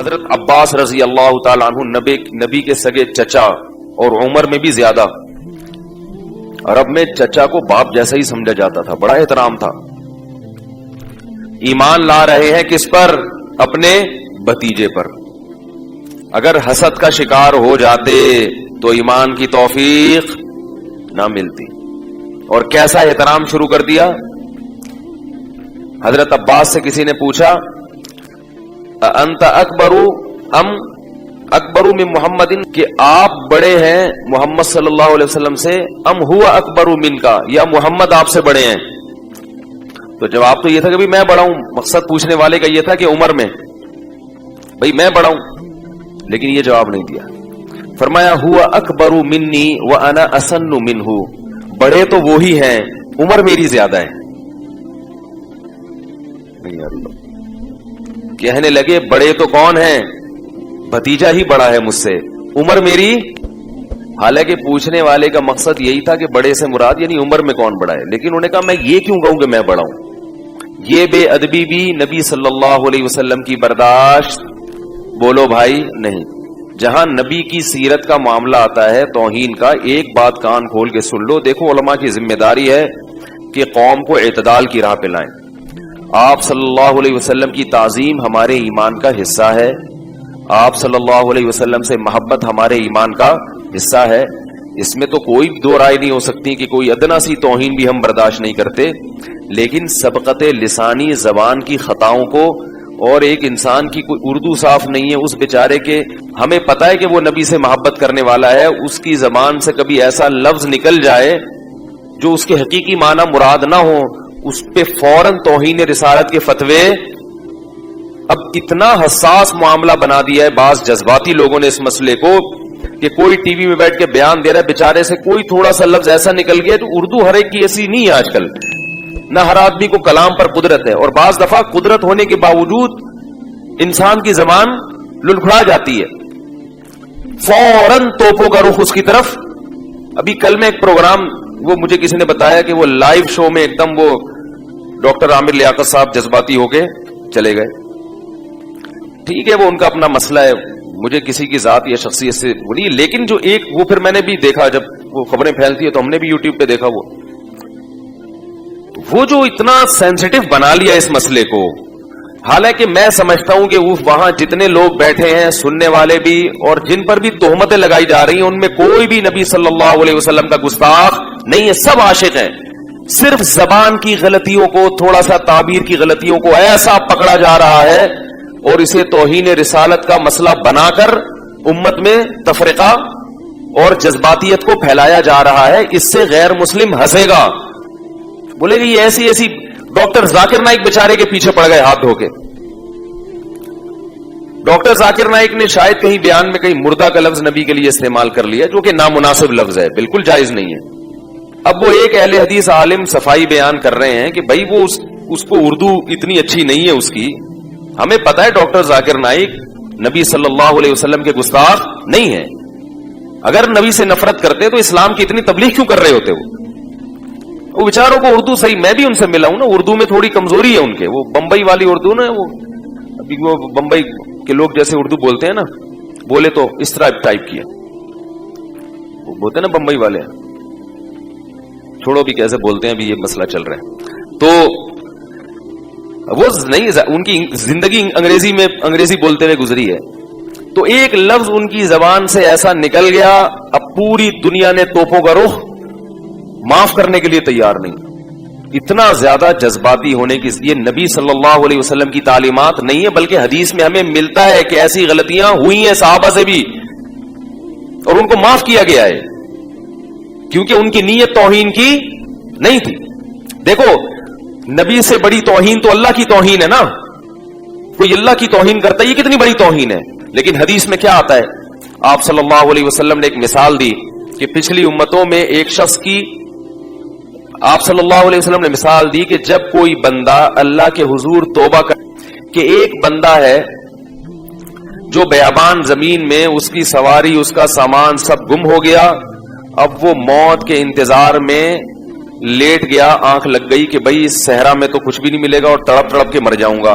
حضرت عباس رضی اللہ تعالیٰ عنہ نبی کے سگے چچا اور عمر میں بھی زیادہ. عرب میں چچا کو باپ جیسا ہی سمجھا جاتا تھا, بڑا احترام تھا. ایمان لا رہے ہیں کس پر؟ اپنے بھتیجے پر. اگر حسد کا شکار ہو جاتے تو ایمان کی توفیق نہ ملتی. اور کیسا احترام شروع کر دیا. حضرت عباس سے کسی نے پوچھا انت اکبر ام اکبر من محمد, کہ آپ بڑے ہیں محمد صلی اللہ علیہ وسلم سے, ام ہوا اکبر من کا, یا محمد آپ سے بڑے ہیں. تو جواب تو یہ تھا کہ میں بڑا ہوں. مقصد پوچھنے والے کا یہ تھا کہ عمر میں بھئی میں بڑا ہوں, لیکن یہ جواب نہیں دیا. فرمایا ہوا اکبر منی وانا اسن منہ, بڑے تو وہی ہیں, عمر میری زیادہ ہے. کہنے لگے بڑے تو کون ہیں, بھتیجا ہی بڑا ہے مجھ سے, عمر میری. حالانکہ پوچھنے والے کا مقصد یہی تھا کہ بڑے سے مراد یعنی عمر میں کون بڑا ہے, لیکن انہوں نے کہا میں یہ کیوں کہوں کہ میں بڑا ہوں. یہ بے ادبی بھی نبی صلی اللہ علیہ وسلم کی برداشت بولو بھائی نہیں. جہاں نبی کی سیرت کا معاملہ آتا ہے توہین کا, ایک بات کان کھول کے سن لو. دیکھو علماء کی ذمہ داری ہے کہ قوم کو اعتدال کی راہ پہ لائیں. آپ صلی اللہ علیہ وسلم کی تعظیم ہمارے ایمان کا حصہ ہے. آپ صلی اللہ علیہ وسلم سے محبت ہمارے ایمان کا حصہ ہے. اس میں تو کوئی دو رائے نہیں ہو سکتی کہ کوئی ادنا سی توہین بھی ہم برداشت نہیں کرتے. لیکن سبقت لسانی زبان کی خطاؤں کو, اور ایک انسان کی کوئی اردو صاف نہیں ہے اس بیچارے کے, ہمیں پتہ ہے کہ وہ نبی سے محبت کرنے والا ہے, اس کی زبان سے کبھی ایسا لفظ نکل جائے جو اس کے حقیقی معنی مراد نہ ہو, اس پہ فوراً توہین رسالت کے فتوے. اب اتنا حساس معاملہ بنا دیا ہے بعض جذباتی لوگوں نے اس مسئلے کو کہ کوئی ٹی وی میں بیٹھ کے بیان دے رہا ہے, بیچارے سے کوئی تھوڑا سا لفظ ایسا نکل گیا. تو اردو ہر ایک کی ایسی نہیں ہے آج کل, نہ ہر آدمی کو کلام پر قدرت ہے, اور بعض دفعہ قدرت ہونے کے باوجود انسان کی زبان لڑکھڑا جاتی ہے, فوراً توپوں کا رخ اس کی طرف. ابھی کل میں ایک پروگرام, وہ مجھے کسی نے بتایا کہ وہ لائیو شو میں ایک دم وہ ڈاکٹر عامر لیاقت صاحب جذباتی ہو کے چلے گئے. ٹھیک ہے وہ ان کا اپنا مسئلہ ہے, مجھے کسی کی ذات یا شخصیت سے وہ نہیں, لیکن جو ایک وہ پھر میں نے بھی دیکھا جب وہ خبریں پھیلتی ہے تو ہم نے بھی یوٹیوب پہ دیکھا, وہ جو اتنا سینسیٹیو بنا لیا اس مسئلے کو. حالانکہ میں سمجھتا ہوں کہ وہاں جتنے لوگ بیٹھے ہیں سننے والے بھی, اور جن پر بھی تہمتیں لگائی جا رہی ہیں, ان میں کوئی بھی نبی صلی اللہ علیہ وسلم کا گستاخ نہیں ہے, سب عاشق ہیں. صرف زبان کی غلطیوں کو, تھوڑا سا تعبیر کی غلطیوں کو ایسا پکڑا جا رہا ہے اور اسے توہین رسالت کا مسئلہ بنا کر امت میں تفرقہ اور جذباتیت کو پھیلایا جا رہا ہے. اس سے غیر مسلم ہنسے گا, بولے گی یہ ایسی ایسی. ڈاکٹر ذاکر نائک بیچارے کے پیچھے پڑ گئے ہاتھ دھو کے. ڈاکٹر ذاکر نائک نے شاید کہیں بیان میں کہیں مردہ کا لفظ نبی کے لیے استعمال کر لیا, جو کہ نامناسب لفظ ہے, بالکل جائز نہیں ہے. اب وہ ایک اہل حدیث عالم صفائی بیان کر رہے ہیں کہ بھائی وہ اس کو اردو اتنی اچھی نہیں ہے اس کی. ہمیں پتہ ہے ڈاکٹر ذاکر نائک نبی صلی اللہ علیہ وسلم کے گستاخ نہیں ہے. اگر نبی سے نفرت کرتے تو اسلام کی اتنی تبلیغ کیوں کر رہے ہوتے؟ وہ بیچاروں کو اردو صحیح, میں بھی ان سے ملا ہوں نا, اردو میں تھوڑی کمزوری ہے ان کے. وہ بمبئی والی اردو نا, وہ بمبئی کے لوگ جیسے اردو بولتے ہیں نا, بولے تو اس طرح ٹائپ کیا وہ بولتے ہیں نا بمبئی والے. چھوڑو بھی کیسے بولتے ہیں, ابھی یہ مسئلہ چل رہا ہے. تو وہ نہیں, ان کی زندگی انگریزی بولتے ہوئے گزری ہے. تو ایک لفظ ان کی زبان سے ایسا نکل گیا, اب پوری دنیا نے توپوں کا رخ معاف کرنے کے لیے تیار نہیں. اتنا زیادہ جذباتی ہونے کی یہ نبی صلی اللہ علیہ وسلم کی تعلیمات نہیں ہے, بلکہ حدیث میں ہمیں ملتا ہے کہ ایسی غلطیاں ہوئی ہیں صحابہ سے بھی اور ان کو معاف کیا گیا ہے, کیونکہ ان کی نیت توہین کی نہیں تھی. دیکھو نبی سے بڑی توہین تو اللہ کی توہین ہے نا. کوئی اللہ کی توہین کرتا ہے, یہ کتنی بڑی توہین ہے. لیکن حدیث میں کیا آتا ہے, آپ صلی اللہ علیہ وسلم نے ایک مثال دی کہ پچھلی امتوں میں ایک شخص کی, آپ صلی اللہ علیہ وسلم نے مثال دی کہ جب کوئی بندہ اللہ کے حضور توبہ کر, کہ ایک بندہ ہے جو بیابان زمین میں اس کی سواری اس کا سامان سب گم ہو گیا, اب وہ موت کے انتظار میں لیٹ گیا, آنکھ لگ گئی کہ بھئی اس صحرا میں تو کچھ بھی نہیں ملے گا اور تڑپ تڑپ کے مر جاؤں گا.